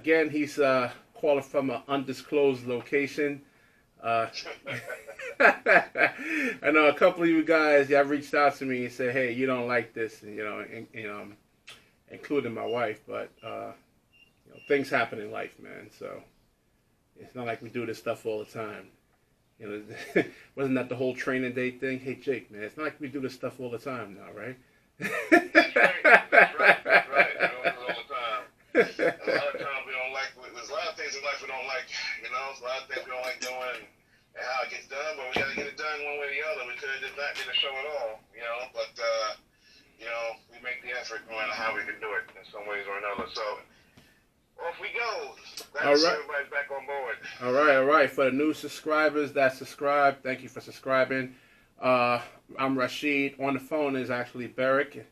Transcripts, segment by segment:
Again, he's calling from an undisclosed location. Uh, I know a couple of you guys, y'all reached out to me and said, "Hey, you don't like this," and, including my wife. But things happen in life, man. So it's not like we do this stuff all the time. Wasn't that the whole training day thing? Hey, Jake, man, it's not like we do this stuff all the time now, right? That's right. That's right. That's right. We don't do it all the time. A lot of times we don't like. There's a lot of things in life we don't like. There's a lot of things we don't like doing and how it gets done. But we got to get it done one way or the other. We could have just not did a show at all. But we make the effort no matter how we can do it in some ways or another. So off we go. Glad to see everybody's back on board. All right. For the new subscribers that subscribe, thank you for subscribing. I'm Rashid. On the phone is actually Berick,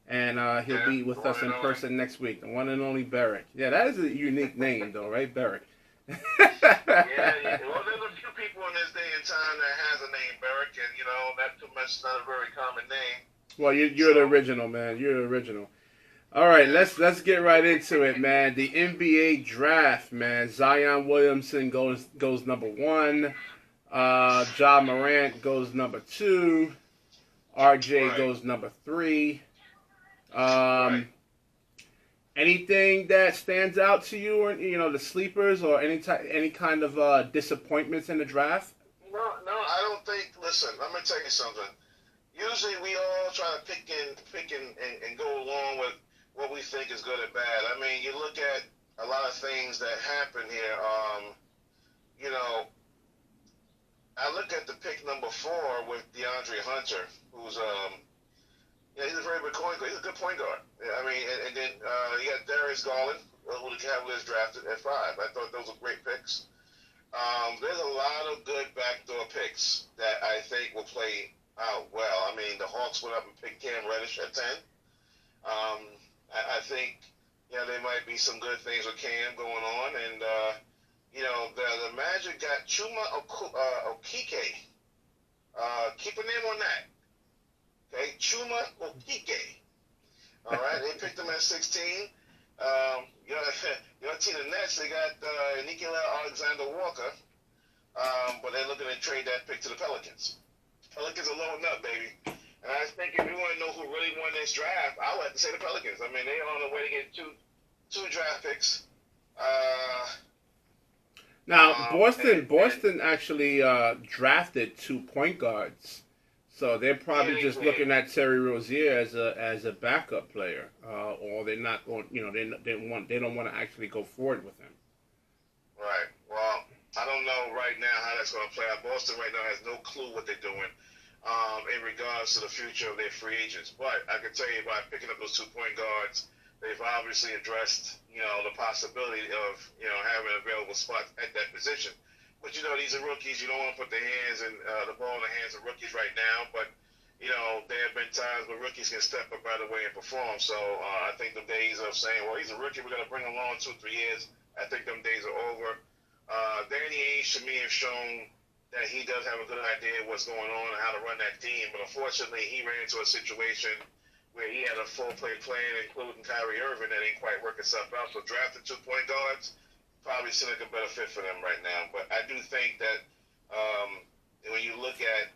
and he'll be with us in person next week. The one and only Berick. Yeah, that is a unique name, though, right, Berick? Yeah. Well, there's a few people in this day and time that has a name Berick, and not too much, not a very common name. Well, you're the original, man. You're the original. All right, let's get right into it, man. The NBA draft, man. Zion Williamson goes number 1. Ja Morant goes number 2. RJ goes number 3. Anything that stands out to you, or the sleepers, or any kind of disappointments in the draft? No, I don't think. Listen, I'm gonna tell you something. Usually, we all try to pick and go along with what we think is good and bad. I mean, you look at a lot of things that happen here. I look at the pick number 4 with DeAndre Hunter, who's he's a very good point guard. He's a good point guard. I mean, and then you got Darius Garland, who the Cavaliers drafted at 5. I thought those were great picks. There's a lot of good backdoor picks that I think will play out well. I mean, the Hawks went up and picked Cam Reddish at 10. I think there might be some good things with Cam going on, and the Magic got Chuma Okeke. Keep a name on that. Okay, Chuma Okeke. All right, they picked him at 16. Your team, the Nets, they got Nicola Alexander-Walker, but they're looking to trade that pick to the Pelicans. Pelicans are loading up, baby. And I think if you want to know who really won this draft, I would have to say the Pelicans. I mean, they're on the way to get two draft picks. Now, Boston actually drafted 2 point guards, so they're probably just looking at Terry Rozier as a backup player, or they're not going. They don't want to actually go forward with him. Right. Well, I don't know right now how that's going to play out. Boston right now has no clue what they're doing in regards to the future of their free agents. But I can tell you by picking up those 2 point guards, they've obviously addressed, the possibility of, having available spots at that position. But, these are rookies. You don't want to put the ball in the hands of rookies right now. But, there have been times where rookies can step up right away and perform. So I think the days of saying, well, he's a rookie, we're going to bring him along 2 or 3 years, I think them days are over. Danny Ainge, to me, has shown that he does have a good idea of what's going on and how to run that team. But unfortunately, he ran into a situation where he had a full-play plan, including Kyrie Irving, that ain't quite working itself out. So drafting 2 point guards probably seems like a better fit for them right now. But I do think that when you look at,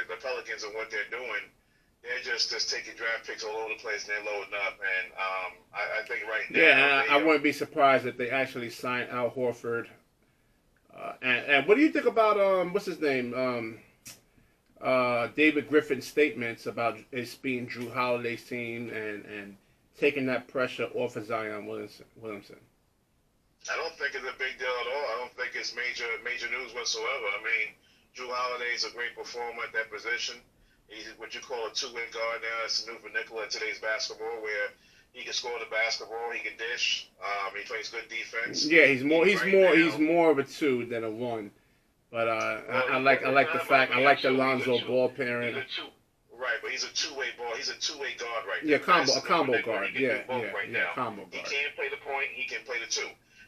the Pelicans and what they're doing, they're just taking draft picks all over the place and they're loading up. And I think right now... Yeah, I wouldn't be surprised if they actually sign Al Horford. And what do you think about, what's his name? David Griffin's statements about it being Drew Holiday's team and taking that pressure off of Zion Williamson? I don't think it's a big deal at all. I don't think it's major news whatsoever. I mean, Drew Holiday's a great performer at that position. He's what you call a two-way guard now. It's the new vernacular in today's basketball, where he can score the basketball, he can dish, he plays good defense. Yeah, he's more of a 2 than a 1. But I like the fact I like the Lonzo Ball pairing. Right, but he's a two-way ball. He's a two-way guard right now. Yeah, a combo guard. Yeah, combo guard. He can play the point. He can play the 2.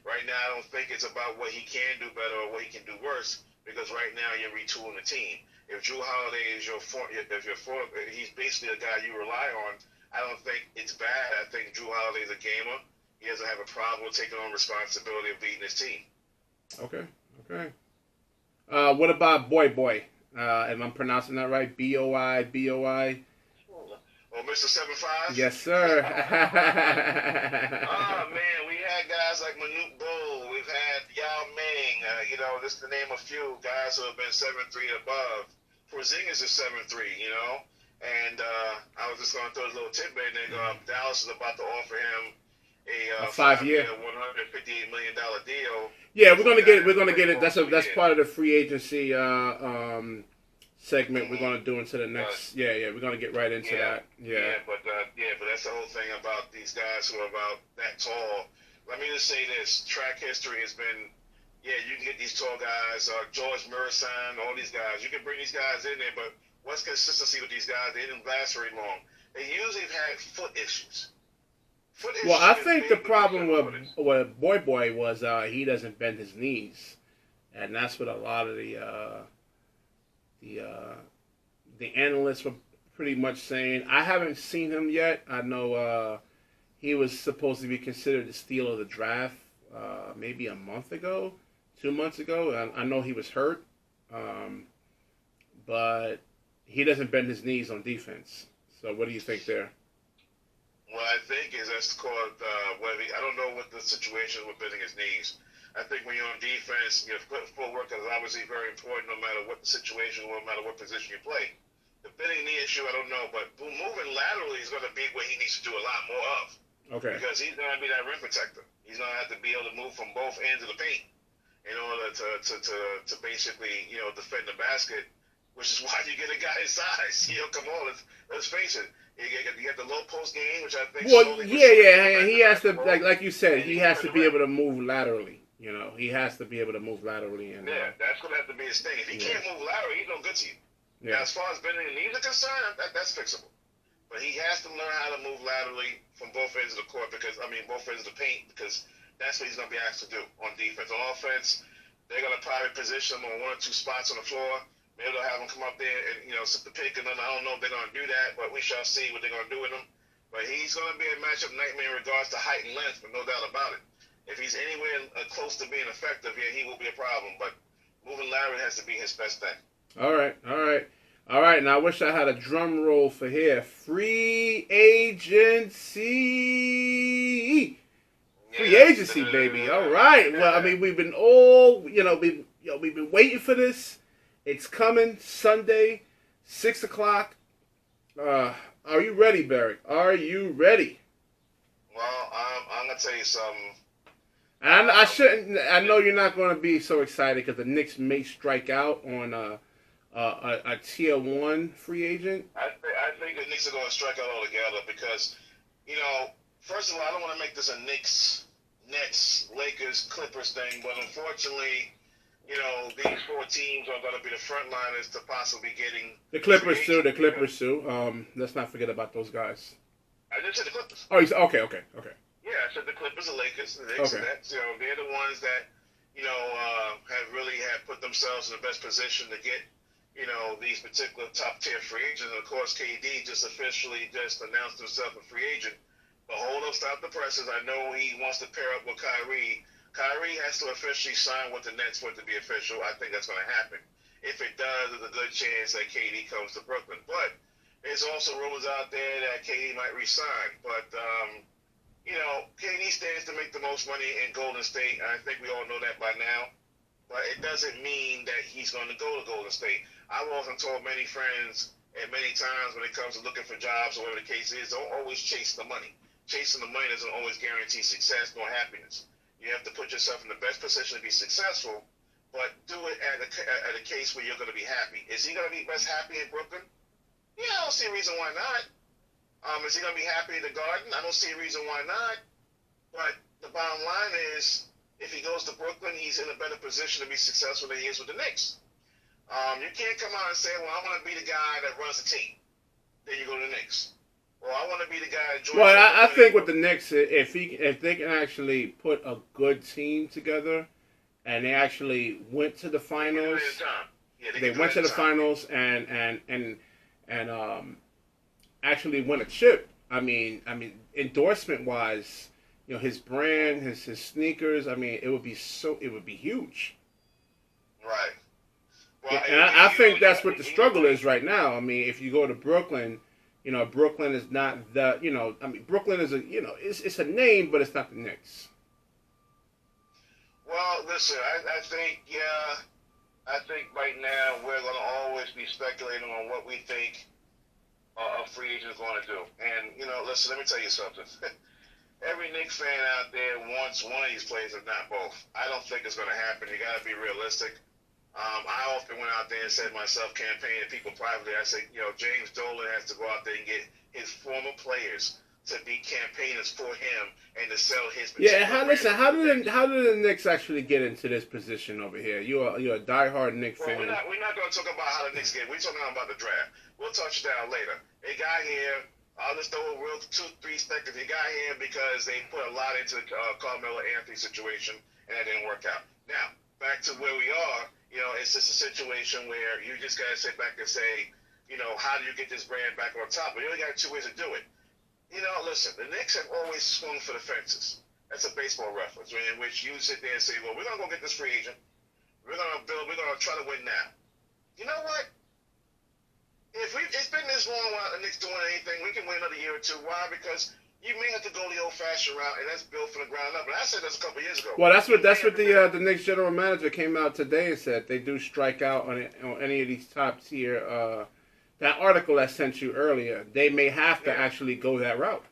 Right now, I don't think it's about what he can do better or what he can do worse, because right now you're retooling the team. If Drew Holiday is he's basically a guy you rely on. I don't think it's bad. I think Drew Holiday's a gamer. he doesn't have a problem with taking on responsibility of leading his team. Okay. Okay. What about Boy Boy? Am I pronouncing that right? Boi, Boi. Oh, Mr. 7'5"? Yes, sir. Oh man, we had guys like Manute Bol, we've had Yao Ming, just to name a few guys who have been 7'3" and above. Porzingis is 7'3", and I was just going to throw a little tidbit in there. Dallas is about to offer him A a 5 year, $158 million deal. Yeah, we're gonna get it. That's part of the free agency segment we're gonna do into the next. Yeah, we're gonna get right into that. But that's the whole thing about these guys who are about that tall. Let me just say this: track history has been. Yeah, you can get these tall guys, George Murison, all these guys. You can bring these guys in there, but what's consistency with these guys? They didn't last very long. They usually have had foot issues. Well, I think the problem with Boy was he doesn't bend his knees, and that's what a lot of the analysts were pretty much saying. I haven't seen him yet. I know he was supposed to be considered the steal of the draft maybe a month ago, 2 months ago. I know he was hurt, but he doesn't bend his knees on defense. So what do you think there? What I think is that's called, I don't know what the situation with bending his knees. I think when you're on defense, your full work is obviously very important no matter what the situation, no matter what position you play. The bending knee issue, I don't know, but moving laterally is going to be what he needs to do a lot more of. Okay. Because he's going to be that rim protector. He's going to have to be able to move from both ends of the paint in order to basically, defend the basket, which is why you get a guy his size. Come on, let's face it. You get the low post game, which I think. Well, yeah. He has to, like you said, he has to be able to move laterally. He has to be able to move laterally. And that's going to have to be his thing. If he can't move laterally, he's no good to you. Yeah. Now, as far as bending the knees are concerned, that's fixable. But he has to learn how to move laterally from both ends of the court both ends of the paint, because that's what he's going to be asked to do on defense. On offense, they're going to probably position him on one or two spots on the floor. Maybe they'll have him come up there and, sit the pick, and then I don't know if they're going to do that, but we shall see what they're going to do with him. But he's going to be a matchup nightmare in regards to height and length, but no doubt about it. If he's anywhere close to being effective, he will be a problem. But moving laterally has to be his best thing. All right. And I wish I had a drum roll for here. Free agency. Free agency, baby. All right. Well, we've been we've been waiting for this. It's coming Sunday, 6 o'clock. Are you ready, Berick? Are you ready? Well, I'm gonna tell you something. And I know you're not going to be so excited because the Knicks may strike out on a tier 1 free agent. I think the Knicks are going to strike out altogether because, first of all, I don't want to make this a Knicks, Nets, Lakers, Clippers thing, but unfortunately, these 4 teams are going to be the frontliners to possibly getting the Clippers too. Let's not forget about those guys. I just said the Clippers. Oh, okay. Yeah, I said the Clippers, the Lakers, the Knicks, and that. They're the ones that have really put themselves in the best position to get these particular top tier free agents. And of course, KD just officially announced himself a free agent. But hold up, stop the presses. I know he wants to pair up with Kyrie. Kyrie has to officially sign with the Nets for it to be official. I think that's going to happen. If it does, there's a good chance that KD comes to Brooklyn. But there's also rumors out there that KD might resign. But, KD stands to make the most money in Golden State. I think we all know that by now. But it doesn't mean that he's going to go to Golden State. I've often told many friends at many times when it comes to looking for jobs or whatever the case is, don't always chase the money. Chasing the money doesn't always guarantee success nor happiness. You have to put yourself in the best position to be successful, but do it at a case where you're going to be happy. Is he going to be best happy in Brooklyn? Yeah, I don't see a reason why not. Is he going to be happy in the Garden? I don't see a reason why not. But the bottom line is, if he goes to Brooklyn, he's in a better position to be successful than he is with the Knicks. You can't come out and say, well, I want to be the guy that runs the team. Then you go to the Knicks. Well, I want to be the guy that joins. Well, I think with the Knicks, if they can actually put a good team together, and they actually went to the finals, they went to the finals and actually win a chip. Endorsement wise, you know, his brand, his sneakers. I mean, it would be huge. Right. Well, Yeah, and I think that's what the struggle is right now. I mean, if you go to Brooklyn, you know, Brooklyn is not the, you know, I mean, Brooklyn is a, you know, it's a name, but it's not the Knicks. Well, listen, I think, yeah, I think right now we're going to always be speculating on what we think a free agent is going to do. And, you know, listen, let me tell you something. Every Knicks fan out there wants one of these players, if not both. I don't think it's going to happen. You got to be realistic. I often went out there and said myself, campaigning people privately. I said, you know, James Dolan has to go out there and get his former players to be campaigners for him and to sell his. Yeah, how did the Knicks actually get into this position over here? You're a diehard Knicks fan. We're not going to talk about how the Knicks get. We're talking about the draft. We'll touch that later. They got here. I'll just throw a real 2-3 seconds. They got here because they put a lot into the Carmelo Anthony situation, and that didn't work out. Now, back to where we are. You know, it's just a situation where you just got to sit back and say, you know, how do you get this brand back on top? But you only got 2 ways to do it. You know, listen, the Knicks have always swung for the fences. That's a baseball reference, in which you sit there and say, well, we're going to go get this free agent. We're going to try to win now. You know what? It's been this long without the Knicks doing anything, we can win another year or 2. Why? Because you may have to go the old-fashioned route, and that's built from the ground up. And I said this a couple of years ago. Well, that's what the Knicks general manager came out today and said. They do strike out on any of these top tier. That article I sent you earlier, they may have to actually go that route.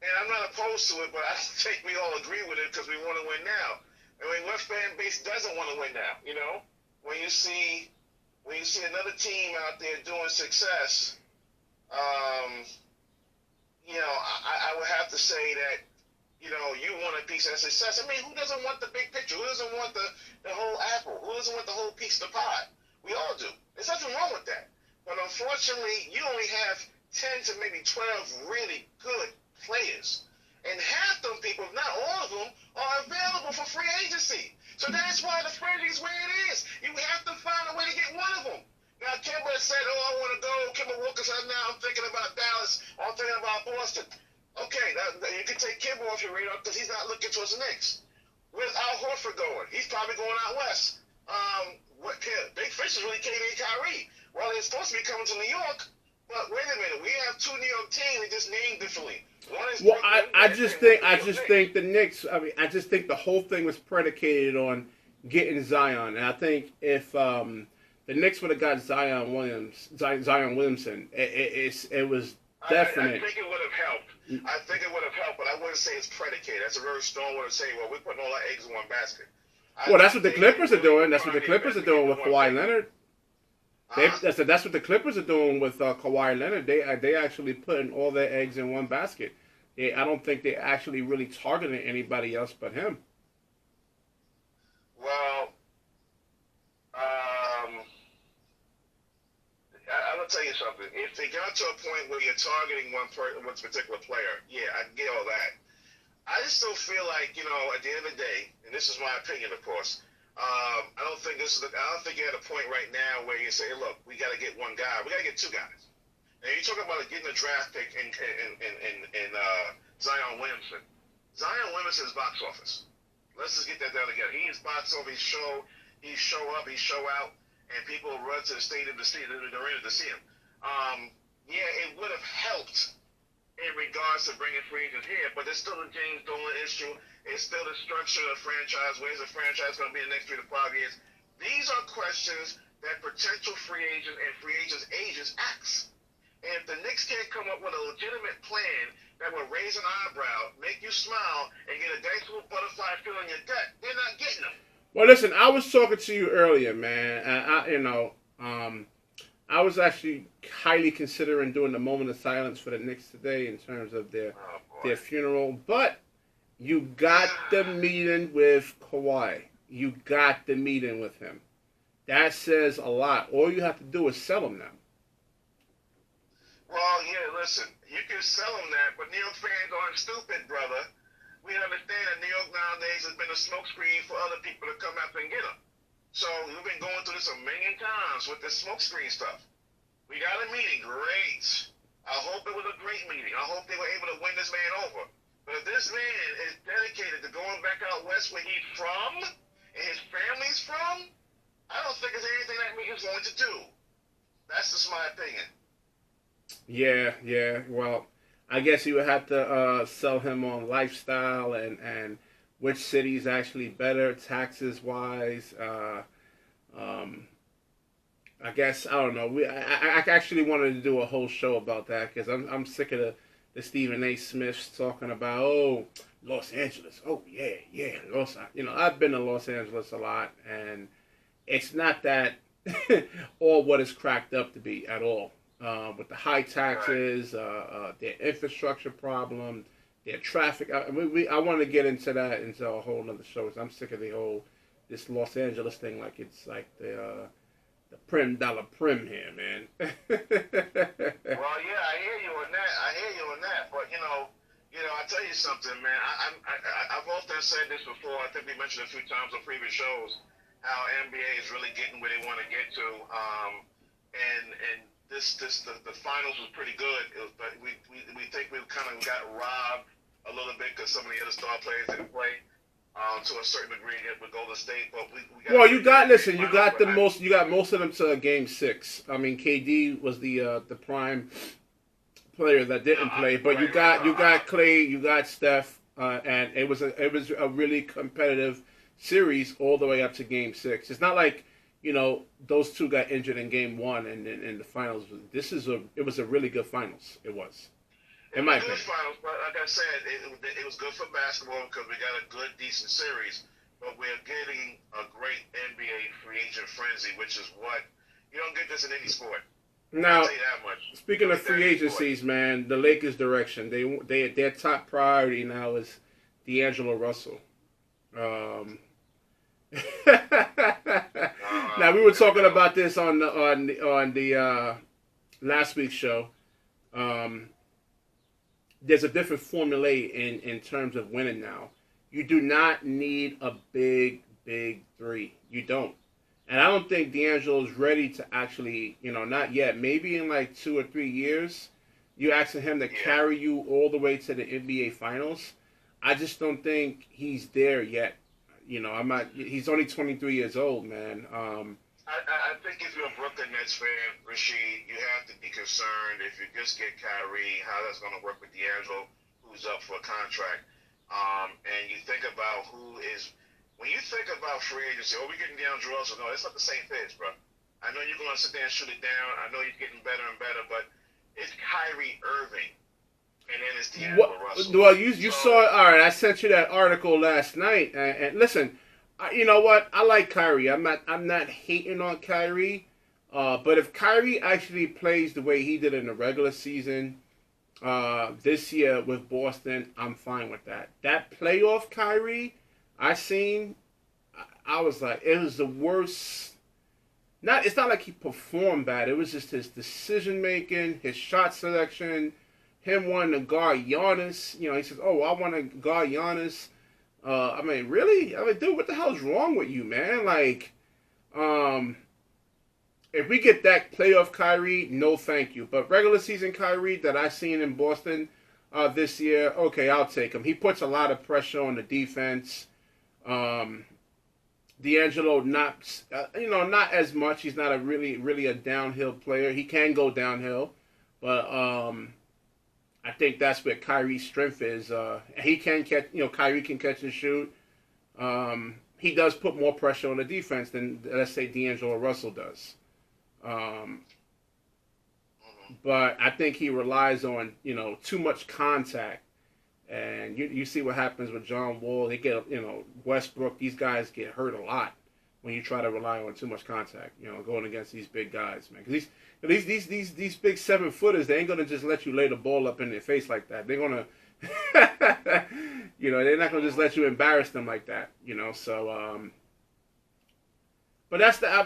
And I'm not opposed to it, but I think we all agree with it because we want to win now. I mean, what fan base doesn't want to win now? You know, when you see another team out there doing success. You know, I would have to say that, you know, you want a piece of success. I mean, who doesn't want the big picture? Who doesn't want the whole apple? Who doesn't want the whole piece of the pie? We all do. There's nothing wrong with that. But unfortunately, you only have 10 to maybe 12 really good players. And half them people, if not all of them, are available for free agency. So that's why the free agency is where it is. You have to find a way to get one of them. Now, Kimber said, oh, I want to go. Kimber Walker said, now I'm thinking about Dallas. I'm thinking about Boston. Okay, you can take Kimber off your radar because he's not looking towards the Knicks. Where's Al Horford going? He's probably going out west. Big Fish is really KD and Kyrie. Well, they're supposed to be coming to New York. But wait a minute. We have 2 New York teams that just named differently. One is I just think the Knicks, I mean, I just think the whole thing was predicated on getting Zion. And I think if the Knicks would have got Zion Williamson, it was definite. I think it would have helped. But I wouldn't say it's predicated. That's a very strong way to say, well, we're putting all our eggs in one basket. Well, that's what the Clippers are doing. That's what the Clippers are doing with Kawhi Leonard. That's what the Clippers are doing with Kawhi Leonard. They actually putting all their eggs in one basket. I don't think they're actually really targeting anybody else but him. Well, I'm gonna tell you something. If they got to a point where you're targeting one particular player, yeah, I get all that. I just still feel like, you know, at the end of the day, and this is my opinion, of course. I don't think you're at a point right now where you say, hey, look, we got to get one guy. We got to get 2 guys. And you're talking about getting a draft pick in Zion Williamson. Zion Williamson's box office. Let's just get that down together. He is box office. He show up, he show out, and people run to the stadium to see the arena to see him. Yeah, it would have helped in regards to bringing free agents here, but there's still a James Dolan issue. It's still the structure of the franchise. Where's the franchise going to be in the next 3 to 5 years? These are questions that potential free agents and free agents ask. And if the Knicks can't come up with a legitimate plan that will raise an eyebrow, make you smile, and get a nice little butterfly feel in your gut, they're not getting them. Well, listen, I was talking to you earlier, man. I was actually highly considering doing the moment of silence for the Knicks today in terms of their funeral. But you got the meeting with Kawhi. You got the meeting with him. That says a lot. All you have to do is sell him now. Well, yeah, listen, you can sell them that, but New York fans aren't stupid, brother. We understand that New York nowadays has been a smokescreen for other people to come after and get them. So we've been going through this a million times with this smokescreen stuff. We got a meeting, great. I hope it was a great meeting. I hope they were able to win this man over. But if this man is dedicated to going back out west where he's from and his family's from, I don't think there's anything that he's going to do. That's just my opinion. Yeah. Well, I guess you would have to sell him on lifestyle and which city's actually better taxes wise. Um, I guess I don't know. I actually wanted to do a whole show about that because I'm sick of the Stephen A. Smiths talking about Los Angeles. Oh yeah Los. I've been to Los Angeles a lot and it's not that all what it's cracked up to be at all. With the high taxes, their infrastructure problem, their traffic. I want to get into that into a whole other show. Cause I'm sick of this Los Angeles thing. Like it's like the prim dollar prim here, man. Well, yeah, I hear you on that. But I tell you something, man. I've often said this before. I think we mentioned a few times on previous shows how NBA is really getting where they want to get to. And the finals was pretty good, but we think we kind of got robbed a little bit because some of the other star players didn't play to a certain degree with Golden State. But you got most of them to Game 6. I mean, KD was the prime player that didn't play, but you got Clay, you got Steph, and it was a really competitive series all the way up to Game 6. It's not like those two got injured in Game 1 and in the finals. It was a really good finals. It was. In my opinion. Finals, but like I said, it was good for basketball because we got a good, decent series. But we're getting a great NBA free agent frenzy, which is what you don't get this in any sport. Now, I'll tell you that much. Speaking of free agencies, man, the Lakers' direction, their top priority now is D'Angelo Russell. Now we were talking about this on the last week's show. There's a different formula in terms of winning now. You do not need a big three. You don't. And I don't think D'Angelo's ready to actually, not yet. Maybe in like 2 or 3 years, you asking him to carry you all the way to the NBA Finals. I just don't think he's there yet. I'm not. He's only 23 years old, man. I think if you're a Brooklyn Nets fan, Rashid, you have to be concerned if you just get Kyrie, how that's going to work with D'Angelo, who's up for a contract. And you think about when you think about free agency, we're getting D'Angelo Russell. No, it's not the same pitch, bro. I know you're going to sit there and shoot it down. I know you're getting better and better, but it's Kyrie Irving. And then it's D'Angelo Russell. Well, you saw it. All right, I sent you that article last night. And listen, you know what? I like Kyrie. I'm not hating on Kyrie. But if Kyrie actually plays the way he did in the regular season this year with Boston, I'm fine with that. That playoff Kyrie I seen, I was like, it was the worst. It's not like he performed bad. It was just his decision making, his shot selection, him wanting to guard Giannis. He says, "Oh, I want to guard Giannis." I mean, really? I mean, dude, what the hell's wrong with you, man? Like, if we get that playoff Kyrie, no thank you. But regular season Kyrie that I seen in Boston this year, okay, I'll take him. He puts a lot of pressure on the defense. D'Angelo, not as much. He's not a really a downhill player. He can go downhill, but I think that's where Kyrie's strength is. He can catch, Kyrie can catch and shoot. He does put more pressure on the defense than, let's say, D'Angelo Russell does. But I think he relies on, too much contact. And you see what happens with John Wall. They get, Westbrook, these guys get hurt a lot when you try to rely on too much contact, going against these big guys, man. Because these big 7-footers, they ain't going to just let you lay the ball up in their face like that. They're going to, they're not going to just let you embarrass them like that, so, but that's I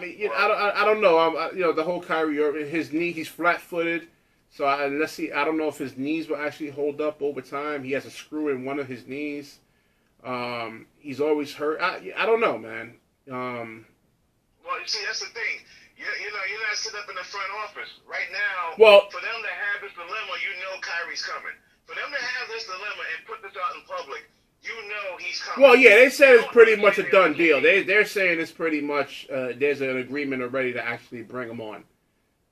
don't know. The whole Kyrie Irving, his knee, he's flat-footed. So let's see. I don't know if his knees will actually hold up over time. He has a screw in one of his knees. He's always hurt. I don't know, man. Well, you see, that's the thing. You're not sitting up in the front office right now. Well, for them to have this dilemma, Kyrie's coming. For them to have this dilemma and put this out in public, you know he's coming. Well, yeah, they said You it's don't pretty much a understand done what deal. he means. They're saying it's pretty much there's an agreement already to actually bring him on.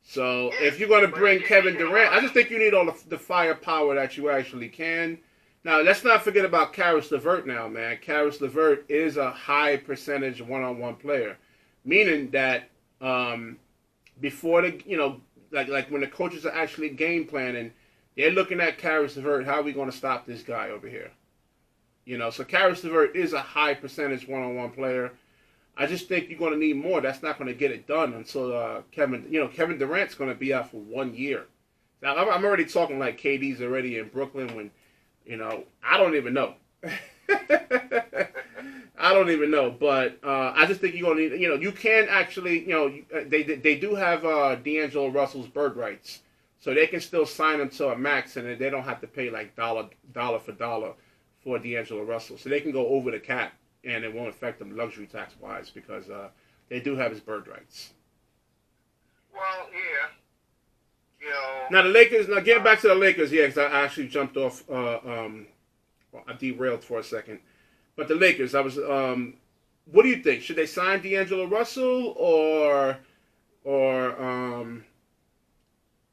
So Yeah, if you're going to but bring he Kevin came Durant, I alive. just think you need all the firepower that you actually can. Now, let's not forget about Karis LeVert now, man. Karis LeVert is a high percentage one-on-one player, meaning that before the, like when the coaches are actually game planning, they're looking at Karis LeVert. How are we going to stop this guy over here? So Karis LeVert is a high percentage one-on-one player. I just think you're going to need more. That's not going to get it done until Kevin Durant's going to be out for 1 year. Now I'm already talking like KD's already in Brooklyn when, I don't even know. I don't even know, but I just think you're going to need, you can actually, they do have D'Angelo Russell's bird rights, so they can still sign him to a max, and they don't have to pay like dollar for dollar for D'Angelo Russell, so they can go over the cap. And it won't affect them luxury tax wise because they do have his bird rights. Well, yeah. Now the Lakers. Now getting back to the Lakers, yeah, because I actually jumped off. I derailed for a second, but the Lakers. I was. What do you think? Should they sign D'Angelo Russell or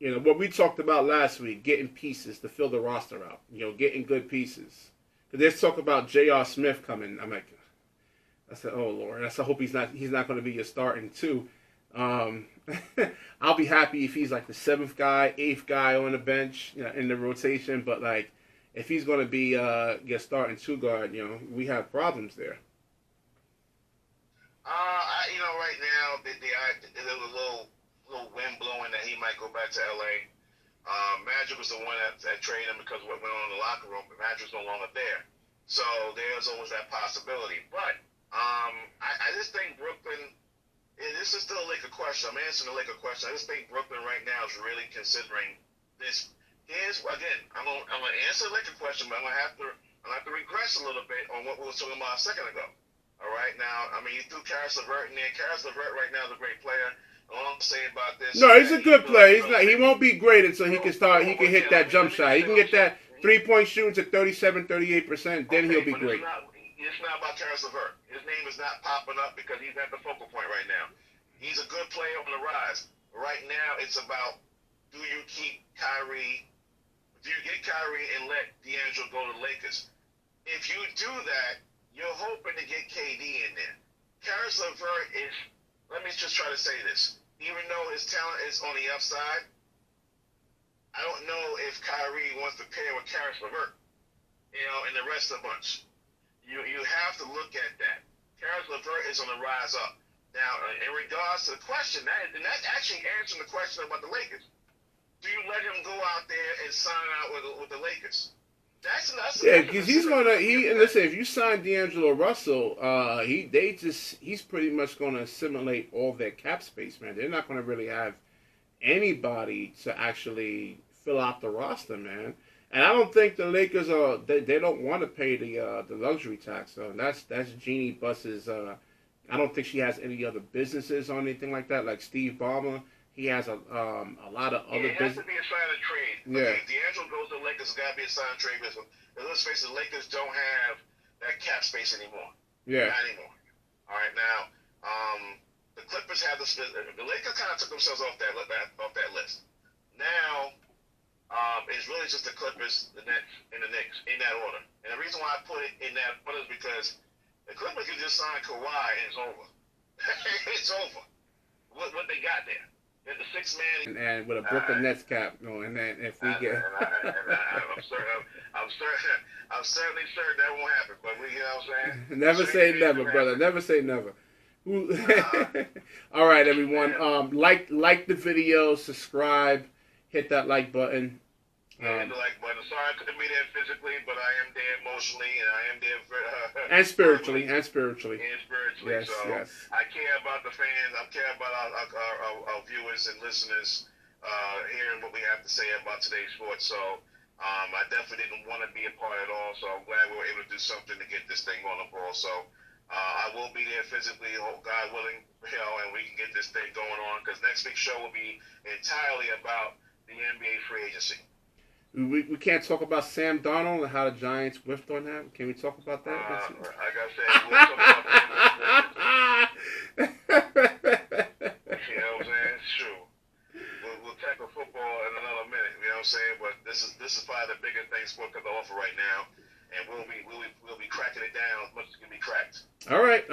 what we talked about last week, getting pieces to fill the roster out. Getting good pieces. Because there's talk about J.R. Smith coming. I'm like. I said, "Oh Lord!" I hope he's not going to be your starting too. I'll be happy if he's like the 7th guy, 8th guy on the bench, in the rotation. But like, if he's going to be your starting 2 guard, we have problems there. Right now there's a little wind blowing that he might go back to LA. Magic was the one that traded him because of what went on in the locker room, but Magic's no longer there. So there's always that possibility. But I just think Brooklyn, and this is still a Laker question. I'm answering the Laker question. I just think Brooklyn right now is really considering this. I'm gonna answer the Laker question, but I'm gonna have to regress a little bit on what we were talking about a second ago. All right, now you threw Karis LeVert in there. Karis LeVert right now is a great player. All I'm saying about this. No, he's a good player. He won't be great until he can start. He can hit that jump shot. He can get that 3-point shooting to 37-38%. Then he'll be great. It's not about Karis LeVert. His name is not popping up because he's at the focal point right now. He's a good player on the rise. Right now, it's about do you keep Kyrie? Do you get Kyrie and let D'Angelo go to the Lakers? If you do that, you're hoping to get KD in there. Karis LeVert is. Let me just try to say this. Even though his talent is on the upside, I don't know if Kyrie wants to pair with Karis LeVert, and the rest of the bunch. You have to look at that. Karis LeVert is on the rise up. Now, in regards to the question, that's actually answering the question about the Lakers. Do you let him go out there and sign out with the Lakers? That's because listen. If you sign D'Angelo Russell, he's pretty much going to assimilate all their cap space, man. They're not going to really have anybody to actually fill out the roster, man. And I don't think the Lakers they don't want to pay the luxury tax. So that's Jeannie Buss's. I don't think she has any other businesses or anything like that. Like Steve Ballmer, he has a lot of other businesses. It has to be a sign and trade. Yeah. Okay, if D'Angelo goes to the Lakers, it's got to be a sign and trade business. And let's face it, the Lakers don't have that cap space anymore. Yeah. Not anymore. All right, now the Clippers have the Lakers kind of took themselves off that list. Now. It's really just the Clippers, the Nets, and the Knicks in that order. And the reason why I put it in that order is because the Clippers can just sign Kawhi and it's over. It's over. What they got there? They're the 6th man. And with a Brooklyn Nets cap, and then if we get. I'm certainly certain that won't happen. But you know what I'm saying? Never say never, brother. Never say never. All right, everyone. Like the video, subscribe. Hit that like button. Hit the like button. Sorry I couldn't be there physically, but I am there emotionally, and I am there and spiritually. Yes. So yes. I care about the fans. I care about our viewers and listeners hearing what we have to say about today's sports. So I definitely didn't want to be a part at all. So I'm glad we were able to do something to get this thing on the ball. So I will be there physically, God willing, and we can get this thing going on because next week's show will be entirely about the NBA free agency. We can't talk about Sam Darnold and how the Giants whiffed on him. Can we talk about that? Like I said, we'll talk about that. You know what I'm saying? It's true. We'll tackle football in another minute. You know what I'm saying? But this is probably the bigger thing sports got to offer right now, and we'll be cracking it down as much as can be cracked. All right.